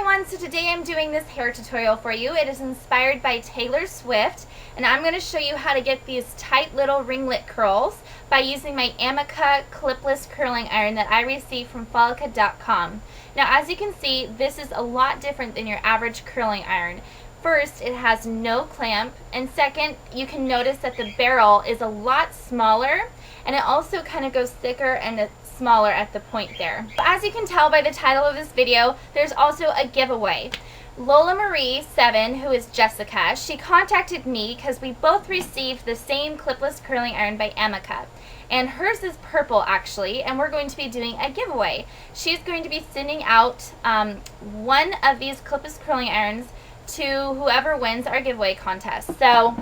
everyone, so today I'm doing this hair tutorial for you. It is inspired by Taylor Swift, and I'm going to show you how to get these tight little ringlet curls by using my Amika Clipless curling iron that I received from Follica.com. Now, as you can see, this is a lot different than your average curling iron. First, it has no clamp, and second, you can notice that the barrel is a lot smaller, and it also kind of goes thicker and smaller at the point there. As you can tell by the title of this video, there's also a giveaway. Lola Marie 7, who is Jessica, she contacted me because we both received the same clipless curling iron by Amika. And hers is purple actually, and we're going to be doing a giveaway. She's going to be sending out one of these clipless curling irons to whoever wins our giveaway contest. So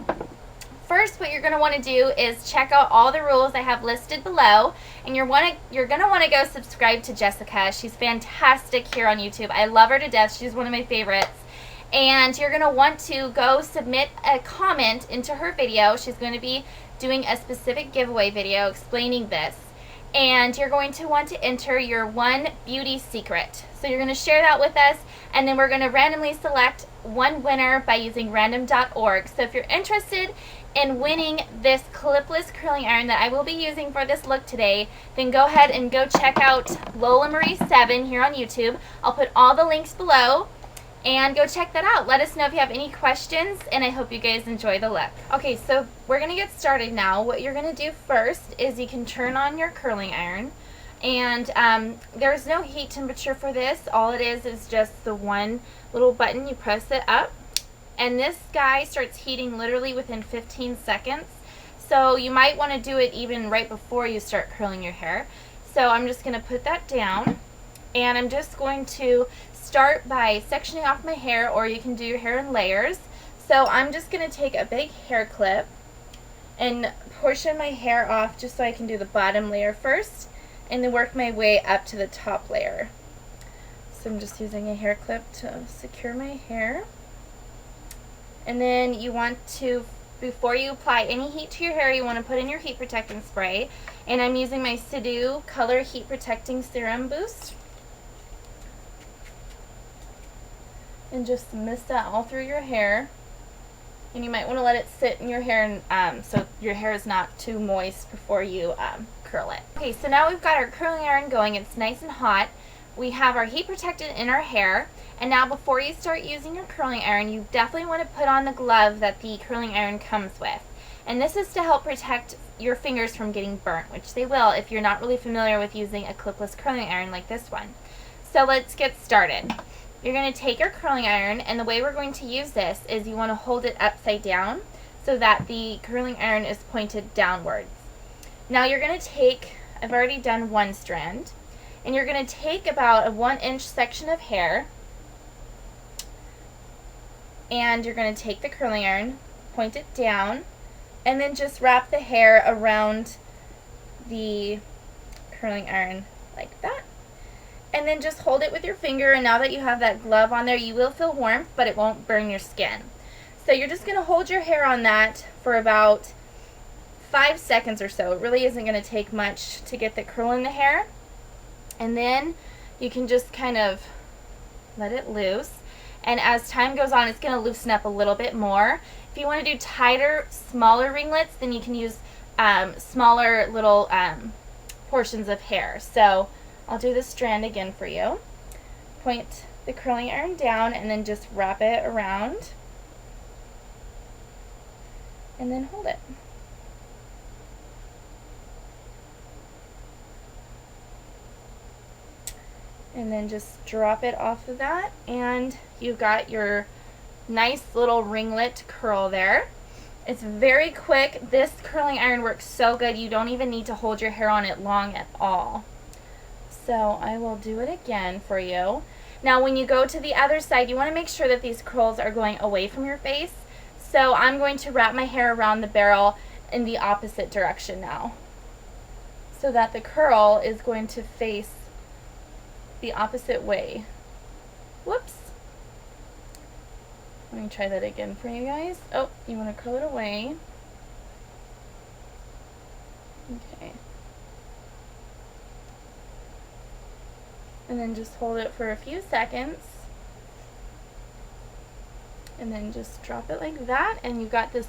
first, what you're going to want to do is check out all the rules I have listed below, and you're going to want to go subscribe to Jessica. She's fantastic here on YouTube. I love her to death. She's one of my favorites. And you're going to want to go submit a comment into her video. She's going to be doing a specific giveaway video explaining this. And you're going to want to enter your one beauty secret. So you're going to share that with us, and then we're going to randomly select one winner by using random.org. So if you're interested in winning this clipless curling iron that I will be using for this look today, then go ahead and go check out Lola Marie 7 here on YouTube. I'll put all the links below, and go check that out. Let us know if you have any questions, and I hope you guys enjoy the look. Okay, so we're going to get started now. What you're going to do first is you can turn on your curling iron, and there's no heat temperature for this. All it is just the one little button. You press it up, and this guy starts heating literally within 15 seconds. So you might want to do it even right before you start curling your hair. So I'm just going to put that down, and I'm just going to start by sectioning off my hair, or you can do your hair in layers. So I'm just going to take a big hair clip and portion my hair off just so I can do the bottom layer first, and then work my way up to the top layer. So I'm just using a hair clip to secure my hair. And then you want to, before you apply any heat to your hair, you want to put in your heat protecting spray. And I'm using my Sidhu Color Heat Protecting Serum Boost. And just mist that all through your hair. And you might want to let it sit in your hair, and so your hair is not too moist before you curl it. Okay, so now we've got our curling iron going. It's nice and hot. We have our heat protectant in our hair. And now before you start using your curling iron, you definitely want to put on the glove that the curling iron comes with. And this is to help protect your fingers from getting burnt, which they will if you're not really familiar with using a clipless curling iron like this one. So let's get started. You're going to take your curling iron, and the way we're going to use this is you want to hold it upside down so that the curling iron is pointed downwards. Now you're going to take, I've already done one strand, and you're going to take about a 1-inch section of hair, and you're going to take the curling iron, point it down, and then just wrap the hair around the curling iron like that. And then just hold it with your finger, and now that you have that glove on there, you will feel warmth, but it won't burn your skin. So you're just going to hold your hair on that for about 5 seconds or so. It really isn't going to take much to get the curl in the hair. And then you can just kind of let it loose. And as time goes on, it's going to loosen up a little bit more. If you want to do tighter, smaller ringlets, then you can use smaller little portions of hair. So I'll do this strand again for you. Point the curling iron down, and then just wrap it around, and then hold it. And then just drop it off of that, and you've got your nice little ringlet curl there. It's very quick. This curling iron works so good, you don't even need to hold your hair on it long at all. So I will do it again for you. Now when you go to the other side, you want to make sure that these curls are going away from your face. So I'm going to wrap my hair around the barrel in the opposite direction now, so that the curl is going to face the opposite way. Whoops. Let me try that again for you guys. Oh, you want to curl it away. Okay. And then just hold it for a few seconds. And then just drop it like that, and you've got this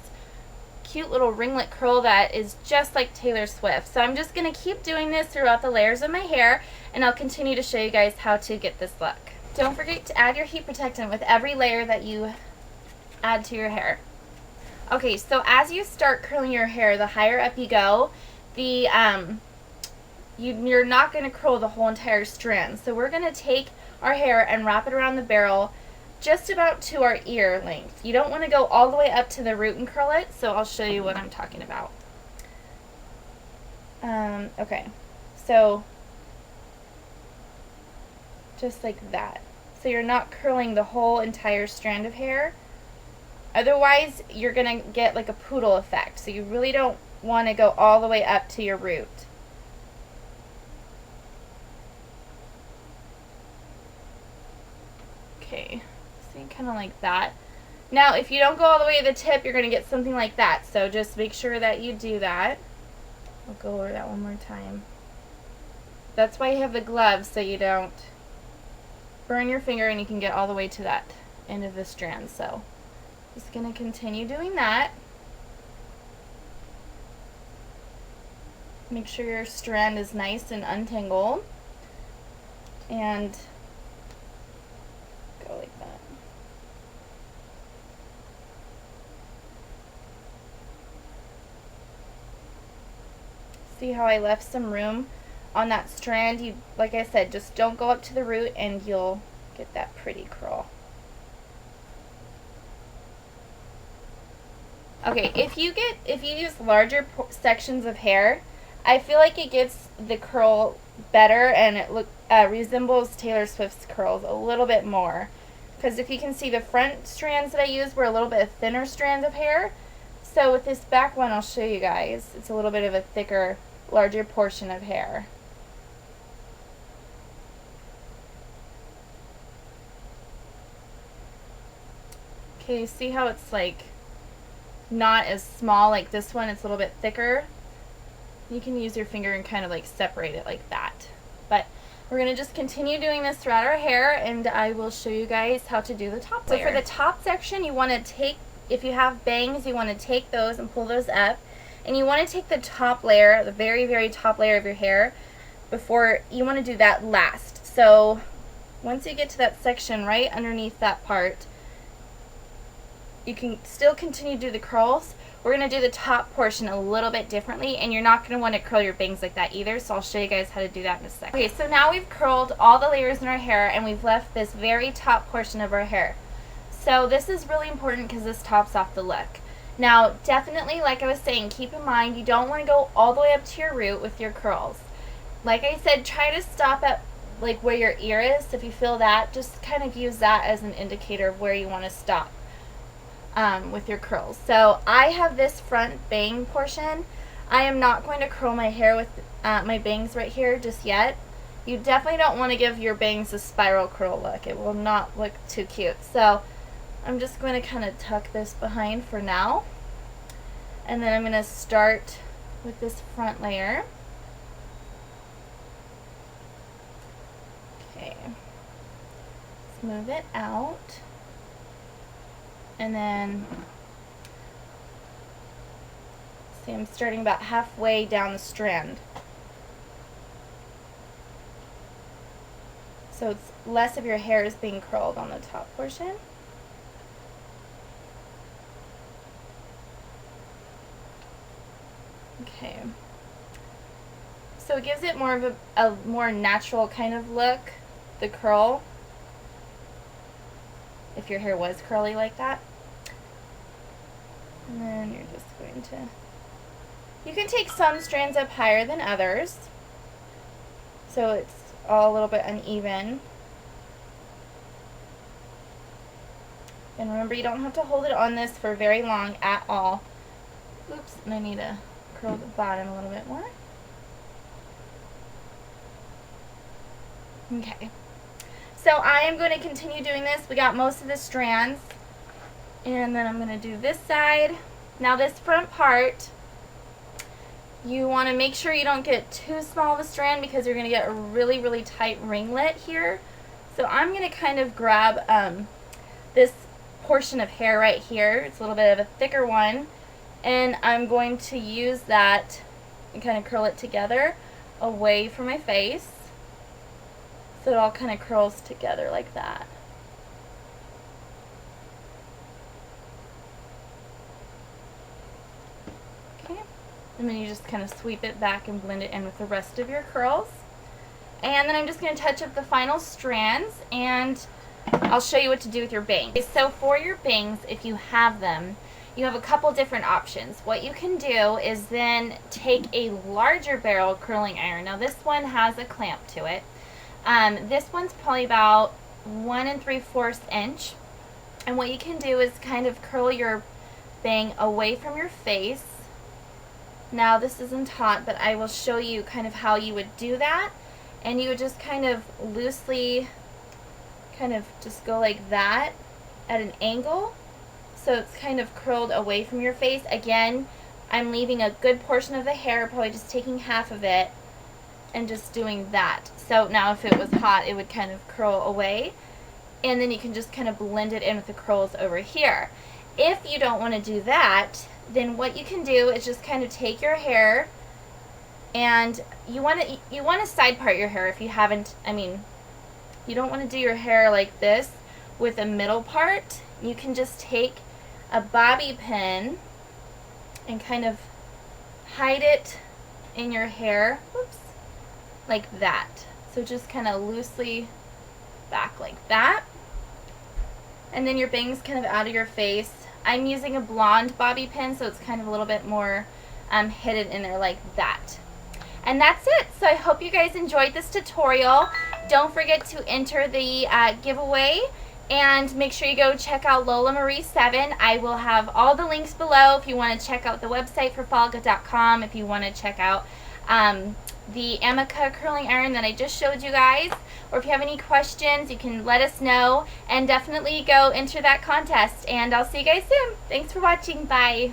cute little ringlet curl that is just like Taylor Swift. So I'm just going to keep doing this throughout the layers of my hair, and I'll continue to show you guys how to get this look. Don't forget to add your heat protectant with every layer that you add to your hair. Okay, so as you start curling your hair, the higher up you go, you're not going to curl the whole entire strand. So we're going to take our hair and wrap it around the barrel just about to our ear length. You don't want to go all the way up to the root and curl it, so I'll show you what I'm talking about. Okay, so just like that. So you're not curling the whole entire strand of hair. Otherwise, you're going to get like a poodle effect. So you really don't want to go all the way up to your root. Okay, see, kind of like that. Now, if you don't go all the way to the tip, you're going to get something like that. So just make sure that you do that. I'll go over that one more time. That's why you have the gloves, so you don't burn your finger and you can get all the way to that end of the strand. So just going to continue doing that. Make sure your strand is nice and untangled. And go like that. See how I left some room on that strand? You, like I said, just don't go up to the root and you'll get that pretty curl. Okay, if you use larger sections of hair, I feel like it gets the curl better, and it resembles Taylor Swift's curls a little bit more. Because if you can see, the front strands that I used were a little bit thinner strands of hair. So with this back one, I'll show you guys. It's a little bit of a thicker, larger portion of hair. Okay, see how it's like not as small like this one? It's a little bit thicker. You can use your finger and kind of like separate it like that. But we're going to just continue doing this throughout our hair, and I will show you guys how to do the top layer. So for the top section, you want to take, if you have bangs, you want to take those and pull those up. And you want to take the top layer, the very, very top layer of your hair, before you want to do that last. So once you get to that section right underneath that part, you can still continue to do the curls. We're going to do the top portion a little bit differently, and you're not going to want to curl your bangs like that either, so I'll show you guys how to do that in a second. Okay, so now we've curled all the layers in our hair, and we've left this very top portion of our hair. So this is really important because this tops off the look. Now, definitely, like I was saying, keep in mind you don't want to go all the way up to your root with your curls. Like I said, try to stop at like where your ear is. If you feel that, just kind of use that as an indicator of where you want to stop with your curls. So I have this front bang portion. I am not going to curl my hair with my bangs right here just yet. You definitely don't want to give your bangs a spiral curl look. It will not look too cute. So I'm just going to kind of tuck this behind for now. And then I'm going to start with this front layer. Okay. Smooth it out. And then, see, I'm starting about halfway down the strand. So it's less of your hair is being curled on the top portion. Okay. So it gives it more of a more natural kind of look, the curl, if your hair was curly like that. And then you're just going to, you can take some strands up higher than others, so it's all a little bit uneven. And remember, you don't have to hold it on this for very long at all. Oops, and I need to curl the bottom a little bit more. Okay. So I am going to continue doing this. We got most of the strands. And then I'm going to do this side. Now this front part, you want to make sure you don't get too small of a strand because you're going to get a really, really tight ringlet here. So I'm going to kind of grab this portion of hair right here. It's a little bit of a thicker one, and I'm going to use that and kind of curl it together away from my face so it all kind of curls together like that. Okay, and then you just kind of sweep it back and blend it in with the rest of your curls. And then I'm just going to touch up the final strands, and I'll show you what to do with your bangs. So for your bangs, if you have them, you have a couple different options. What you can do is then take a larger barrel curling iron. Now this one has a clamp to it. This one's probably about 1 3/4 inch. And what you can do is kind of curl your bang away from your face. Now this isn't hot, but I will show you kind of how you would do that. And you would just kind of loosely kind of just go like that at an angle, so it's kind of curled away from your face. Again, I'm leaving a good portion of the hair, probably just taking half of it and just doing that. So now if it was hot, it would kind of curl away, and then you can just kind of blend it in with the curls over here. If you don't want to do that, then what you can do is just kind of take your hair, and you want to side part your hair if you haven't. I mean, you don't want to do your hair like this with a middle part. You can just take a bobby pin and kind of hide it in your hair, whoops, like that. So just kind of loosely back like that. And then your bangs kind of out of your face. I'm using a blonde bobby pin, so it's kind of a little bit more hidden in there like that. And that's it. So I hope you guys enjoyed this tutorial. Don't forget to enter the giveaway, and make sure you go check out Lola Marie 7. I will have all the links below if you want to check out the website for Falga.com, if you want to check out the Amika curling iron that I just showed you guys, or if you have any questions, you can let us know, and definitely go enter that contest. And I'll see you guys soon. Thanks for watching. Bye.